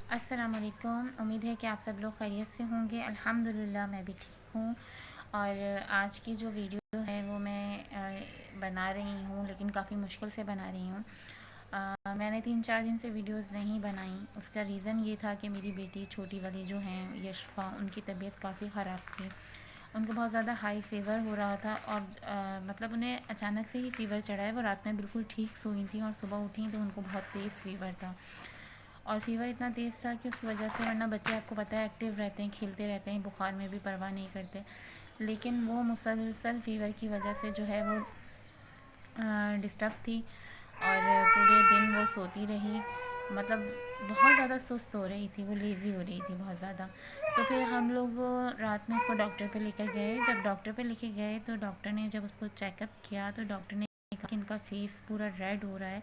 السلام علیکم، امید ہے کہ آپ سب لوگ خیریت سے ہوں گے۔ الحمدللہ میں بھی ٹھیک ہوں۔ اور آج کی جو ویڈیو ہے وہ میں بنا رہی ہوں، لیکن کافی مشکل سے بنا رہی ہوں۔ میں نے 3-4 دن سے ویڈیوز نہیں بنائیں۔ اس کا ریزن یہ تھا کہ میری بیٹی چھوٹی والی جو ہیں یشفا، ان کی طبیعت کافی خراب تھی۔ ان کو بہت زیادہ ہائی فیور ہو رہا تھا، اور مطلب انہیں اچانک سے ہی فیور چڑھا ہے۔ وہ رات میں بالکل ٹھیک سوئی تھیں اور صبح اٹھیں تو ان کو بہت تیز فیور تھا، اور فیور اتنا تیز تھا کہ اس کی وجہ سے، ورنہ بچے آپ کو پتہ ہے ایکٹیو رہتے ہیں، کھیلتے رہتے ہیں، بخار میں بھی پرواہ نہیں کرتے، لیکن وہ مسلسل فیور کی وجہ سے جو ہے وہ ڈسٹرب تھی، اور پورے دن وہ سوتی رہی، مطلب بہت زیادہ سست ہو رہی تھی، وہ لیزی ہو رہی تھی بہت زیادہ۔ تو پھر ہم لوگ رات میں اس کو ڈاکٹر پہ لے کر گئے۔ جب ڈاکٹر پہ لے کے گئے تو ڈاکٹر نے جب اس کو چیک اپ کیا تو ڈاکٹر نے کہا کہ ان کا فیس پورا ریڈ ہو رہا ہے،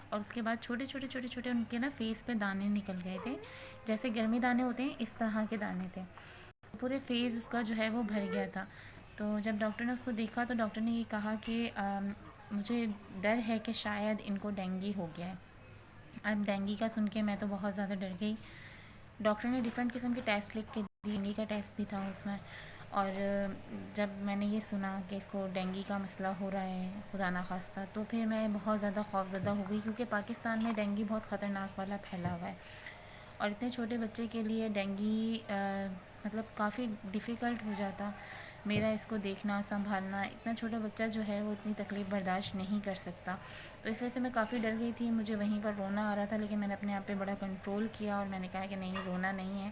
اور اس کے بعد چھوٹے چھوٹے ان کے نا فیس پہ دانے نکل گئے تھے، جیسے گرمی دانے ہوتے ہیں اس طرح کے دانے تھے، پورے فیس اس کا جو ہے وہ بھر گیا تھا۔ تو جب ڈاکٹر نے اس کو دیکھا تو ڈاکٹر نے یہ کہا کہ مجھے ڈر ہے کہ شاید ان کو ڈینگی ہو گیا ہے۔ اب ڈینگی کا سن کے میں تو بہت زیادہ ڈر گئی۔ ڈاکٹر نے ڈیفرنٹ قسم کے ٹیسٹ لکھ کے دی، ڈینگی کا ٹیسٹ بھی تھا اس میں، اور جب میں نے یہ سنا کہ اس کو ڈینگی کا مسئلہ ہو رہا ہے خدا نخواستہ، تو پھر میں بہت زیادہ خوفزدہ ہو گئی، کیونکہ پاکستان میں ڈینگی بہت خطرناک والا پھیلا ہوا ہے، اور اتنے چھوٹے بچے کے لیے ڈینگی مطلب کافی ڈیفیکلٹ ہو جاتا میرا اس کو دیکھنا سنبھالنا۔ اتنا چھوٹا بچہ جو ہے وہ اتنی تکلیف برداشت نہیں کر سکتا، تو اس وجہ سے میں کافی ڈر گئی تھی، مجھے وہیں پر رونا آ رہا تھا، لیکن میں نے اپنے آپ پہ بڑا کنٹرول کیا، اور میں نے کہا کہ نہیں، رونا نہیں ہے،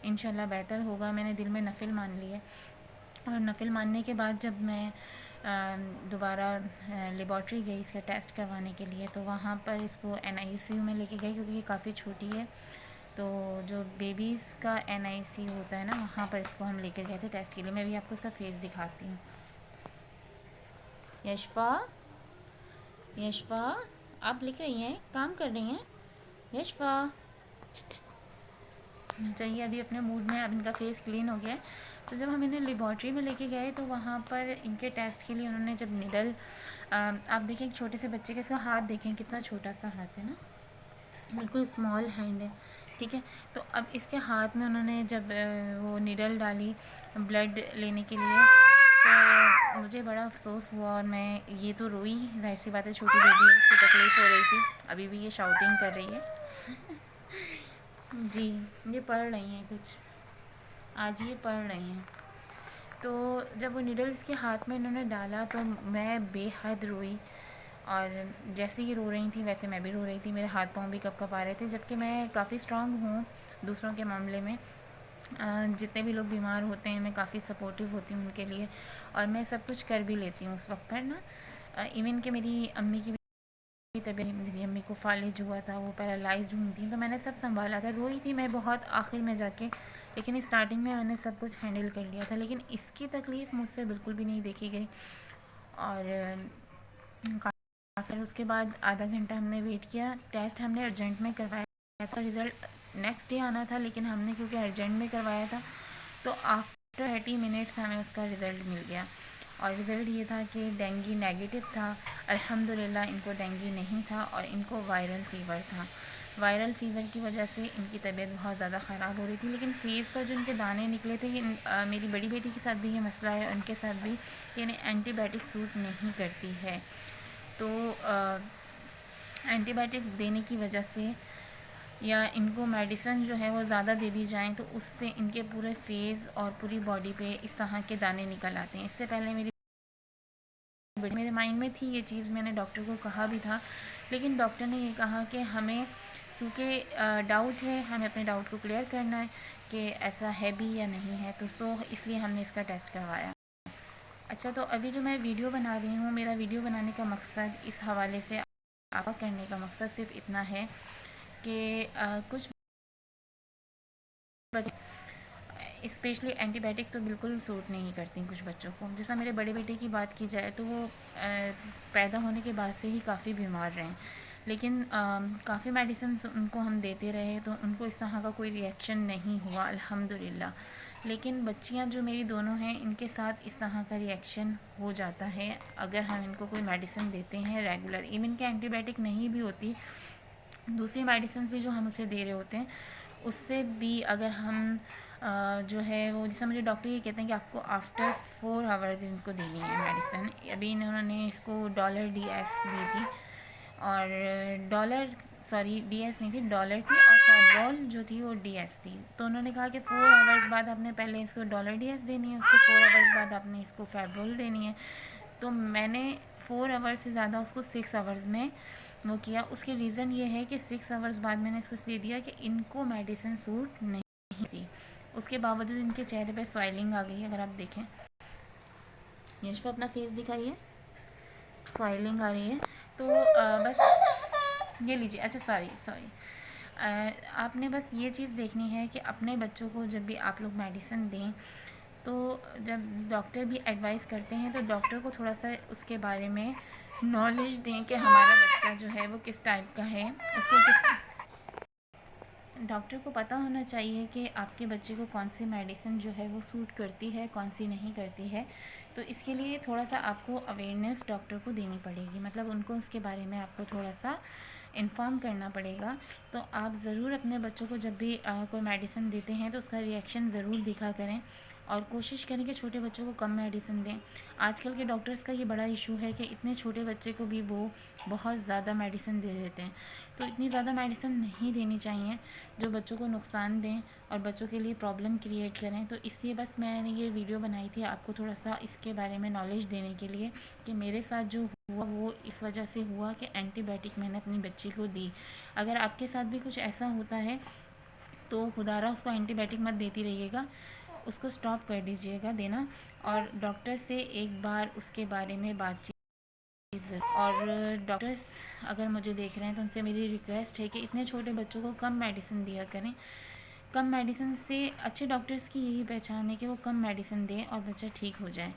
انشاءاللہ بہتر ہوگا۔ میں نے دل میں نفل مان لیے، اور نفل ماننے کے بعد جب میں دوبارہ لیبارٹری گئی اس کا ٹیسٹ کروانے کے لیے، تو وہاں پر اس کو NICU میں لے کے گئی، کیونکہ یہ کافی چھوٹی ہے، تو جو بیبیز کا NICU ہوتا ہے نا، وہاں پر اس کو ہم لے کے گئے تھے ٹیسٹ کے لیے۔ میں بھی آپ کو اس کا فیس دکھاتی ہوں۔ یشفا، یشفا، آپ لکھ رہی ہیں، کام کر رہی ہیں یشفا؟ چاہیے ابھی اپنے موڈ میں، اب ان کا فیس کلین ہو گیا ہے۔ تو جب ہم انہیں لیبارٹری میں لے کے گئے تو وہاں پر ان کے ٹیسٹ کے لیے انہوں نے جب نیڈل، آپ دیکھیں ایک چھوٹے سے بچے کا، اس کا ہاتھ دیکھیں کتنا چھوٹا سا ہاتھ ہے نا، بالکل اسمال ہینڈ ہے، ٹھیک ہے۔ تو اب اس کے ہاتھ میں انہوں نے جب وہ نیڈل ڈالی بلڈ لینے کے لیے، تو مجھے بڑا افسوس ہوا، اور میں یہ تو روئی، ظاہر سی بات ہے، چھوٹی بیبی ہے، اس کو تکلیف ہو رہی تھی، ابھی بھی یہ شاؤٹنگ کر رہی ہے۔ جی، یہ پڑھ رہی ہیں کچھ، آج یہ پڑھ رہی ہیں۔ تو جب وہ نیڈل اس کے ہاتھ میں انہوں نے ڈالا تو میں بے حد روئی، اور جیسے ہی رو رہی تھیں ویسے میں بھی رو رہی تھی، میرے ہاتھ پاؤں بھی کپ کپ آ رہے تھے، جبکہ میں کافی اسٹرانگ ہوں دوسروں کے معاملے میں، جتنے بھی لوگ بیمار ہوتے ہیں میں کافی سپورٹیو ہوتی ہوں ان کے لیے، اور میں سب کچھ کر بھی لیتی ہوں اس وقت پر نا، ایون کہ میری امی کی بھی طبیعت، میری امی کو فالج ہوا تھا، وہ پیرالائزڈ ہوئی تھیں، تو میں نے سب سنبھالا تھا، روئی تھی میں بہت آخر میں جا کے، لیکن اسٹارٹنگ میں نے سب کچھ ہینڈل کر لیا تھا، لیکن اس کی تکلیف مجھ سے بالکل بھی نہیں دیکھی گئی، اور پھر اس کے بعد آدھا گھنٹہ ہم نے ویٹ کیا، ٹیسٹ ہم نے ارجنٹ میں کروایا تھا، رزلٹ نیکسٹ ڈے آنا تھا، لیکن ہم نے کیونکہ ارجنٹ میں کروایا تھا تو آفٹر 30 منٹس ہمیں اس کا رزلٹ مل گیا، اور رزلٹ یہ تھا کہ ڈینگی نیگیٹو تھا، الحمدللہ ان کو ڈینگی نہیں تھا، اور ان کو وائرل فیور تھا۔ وائرل فیور کی وجہ سے ان کی طبیعت بہت زیادہ خراب ہو رہی تھی، لیکن فیس پر جو ان کے دانے نکلے تھے، میری بڑی بیٹی کے ساتھ بھی یہ مسئلہ ہے، ان کے ساتھ بھی، یعنی اینٹی بائیوٹک سوٹ نہیں کرتی ہے، تو اینٹی بائیوٹک دینے کی وجہ سے، یا ان کو میڈیسن جو ہے وہ زیادہ دے دی جائیں تو اس سے ان کے پورے فیس اور پوری باڈی پہ اس طرح کے دانے نکل آتے ہیں۔ اس سے پہلے میرے مائنڈ میں تھی یہ چیز، میں نے ڈاکٹر کو کہا بھی تھا، لیکن ڈاکٹر نے یہ کہا کہ ہمیں کیونکہ ڈاؤٹ ہے، ہمیں اپنے ڈاؤٹ کو کلیئر کرنا ہے کہ ایسا ہے بھی یا نہیں ہے، تو اس لیے ہم نے اس کا ٹیسٹ کروایا۔ اچھا، تو ابھی جو میں ویڈیو بنا رہی ہوں، میرا ویڈیو بنانے کا مقصد، اس حوالے سے آگاہ کرنے کا مقصد صرف اتنا ہے کہ کچھ اسپیشلی اینٹی بائیوٹک تو بالکل سوٹ نہیں کرتی کچھ بچوں کو، جیسا میرے بڑے بیٹے کی بات کی جائے تو وہ پیدا ہونے کے بعد سے ہی کافی بیمار رہے، لیکن کافی میڈیسنز ان کو ہم دیتے رہے تو ان کو اس طرح کا کوئی ری ایکشن نہیں ہوا الحمدللہ، لیکن بچیاں جو میری دونوں ہیں ان کے ساتھ اس طرح کا ری ایکشن ہو جاتا ہے اگر ہم ان کو کوئی میڈیسن دیتے ہیں ریگولر، ایون کہ اینٹی بائیوٹک نہیں بھی ہوتی، دوسری میڈیسنز بھی جو ہم اسے دے رہے ہوتے ہیں اس سے بھی اگر ہم جو ہے وہ جیسا مجھے ڈاکٹر یہ کہتے ہیں کہ آپ کو آفٹر 4 آورز ان کو دینی ہے میڈیسن. ابھی انہوں نے اس کو ڈالر ڈی ایس دی تھی اور ڈی ایس نہیں تھی، ڈالر تھی، اور فیبرول جو تھی وہ ڈی ایس تھی. تو انہوں نے کہا کہ 4 آورز بعد آپ نے پہلے اس کو ڈالر ڈی ایس دینی ہے، اس کو 4 آورز بعد آپ نے اس کو فیبرول دینی ہے. تو میں نے 4 آورز سے زیادہ اس کو 6 آورز میں وہ کیا. اس کی ریزن یہ ہے کہ 6 آورز بعد میں نے اس کو اس لیے دیا کہ ان کو میڈیسن سوٹ نہیں تھی. اس کے باوجود ان کے چہرے پہ سوائلنگ آ گئی. اگر آپ دیکھیں یشفا اپنا فیس دکھائیے، سوائلنگ آ رہی ہے. تو بس یہ لیجیے. اچھا سوری آپ نے بس یہ چیز دیکھنی ہے کہ اپنے بچوں کو جب بھی آپ لوگ میڈیسن دیں تو جب ڈاکٹر بھی ایڈوائز کرتے ہیں تو ڈاکٹر کو تھوڑا سا اس کے بارے میں نالج دیں کہ ہمارا بچہ جو ہے وہ کس ٹائپ کا ہے. اس کو ڈاکٹر کو پتہ ہونا چاہیے کہ آپ کے بچے کو کون سی میڈیسن جو ہے وہ سوٹ کرتی ہے، کون سی نہیں کرتی ہے. تو اس کے لیے تھوڑا سا آپ کو اویئرنیس ڈاکٹر کو دینی پڑے گی، مطلب ان کو اس کے بارے میں آپ کو تھوڑا سا انفارم کرنا پڑے گا. تو آپ ضرور اپنے بچوں کو جب بھی کوئی میڈیسن دیتے ہیں تو اس کا ریئیکشن ضرور دکھا کریں اور کوشش کریں کہ چھوٹے بچوں کو کم میڈیسن دیں. آج کل کے ڈاکٹرز کا یہ بڑا ایشو ہے کہ اتنے چھوٹے بچے کو بھی وہ بہت زیادہ میڈیسن دے دیتے ہیں. تو اتنی زیادہ میڈیسن نہیں دینی چاہیے جو بچوں کو نقصان دیں اور بچوں کے لیے پرابلم کریٹ کریں. تو اس لیے بس میں نے یہ ویڈیو بنائی تھی آپ کو تھوڑا سا اس کے بارے میں نالج دینے کے لیے کہ میرے ساتھ جو ہوا وہ اس وجہ سے ہوا کہ اینٹی بائیوٹک میں نے اپنی بچی کو دی. اگر آپ کے ساتھ بھی کچھ ایسا ہوتا ہے تو خدا را اس کو اینٹی بائیوٹک مت دیتی رہیے گا، اس کو سٹاپ کر دیجیے گا دینا، اور ڈاکٹر سے ایک بار اس کے بارے میں بات چیت. اور ڈاکٹرز اگر مجھے دیکھ رہے ہیں تو ان سے میری ریکویسٹ ہے کہ اتنے چھوٹے بچوں کو کم میڈیسن دیا کریں. کم میڈیسن سے اچھے ڈاکٹرز کی یہی پہچان ہے کہ وہ کم میڈیسن دیں اور بچہ ٹھیک ہو جائے.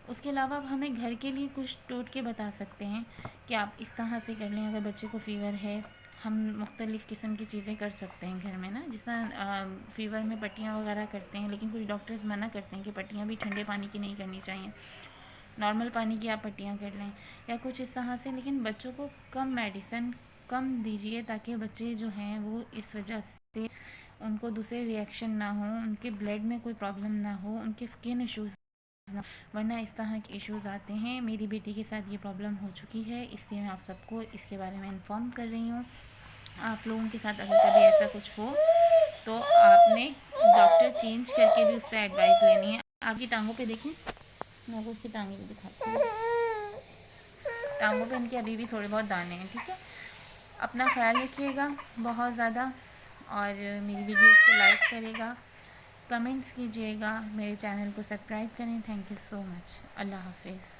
اس کے علاوہ اب ہمیں گھر کے لیے کچھ ٹوٹکے بتا سکتے ہیں کہ آپ اس طرح سے کر لیں. اگر بچے کو فیور ہے ہم مختلف قسم کی چیزیں کر سکتے ہیں گھر میں نا، جس طرح فیور میں پٹیاں وغیرہ کرتے ہیں، لیکن کچھ ڈاکٹرز منع کرتے ہیں کہ پٹیاں بھی ٹھنڈے پانی کی نہیں کرنی چاہیے، نارمل پانی کی آپ پٹیاں کر لیں یا کچھ اس طرح سے. لیکن بچوں کو کم میڈیسن کم دیجیے تاکہ بچے جو ہیں وہ اس وجہ سے ان کو دوسرے ریئیکشن نہ ہوں، ان کے بلڈ میں کوئی پرابلم نہ ہو، ان کے اسکن ایشوز ورنہ اس طرح کے ایشوز آتے ہیں. میری بیٹی کے ساتھ یہ پرابلم ہو چکی ہے، اس لیے میں آپ سب کو اس کے بارے میں انفارم کر رہی ہوں. آپ لوگوں کے ساتھ اگر کبھی ایسا کچھ ہو تو آپ نے ڈاکٹر چینج کر کے بھی اس سے ایڈوائز لینی ہے. آپ کی ٹانگوں پہ دیکھیں، میں آپ کو اس کی ٹانگیں بھی دکھاتی ہوں. ٹانگوں پہ ان کے ابھی بھی تھوڑے بہت دانے ہیں. ٹھیک ہے، اپنا خیال رکھیے گا بہت زیادہ، اور میری ویڈیوز کو لائک کرے گا، کمنٹس کیجیے گا، میرے چینل کو سبسکرائب کریں. تھینک یو سو مچ. اللہ حافظ.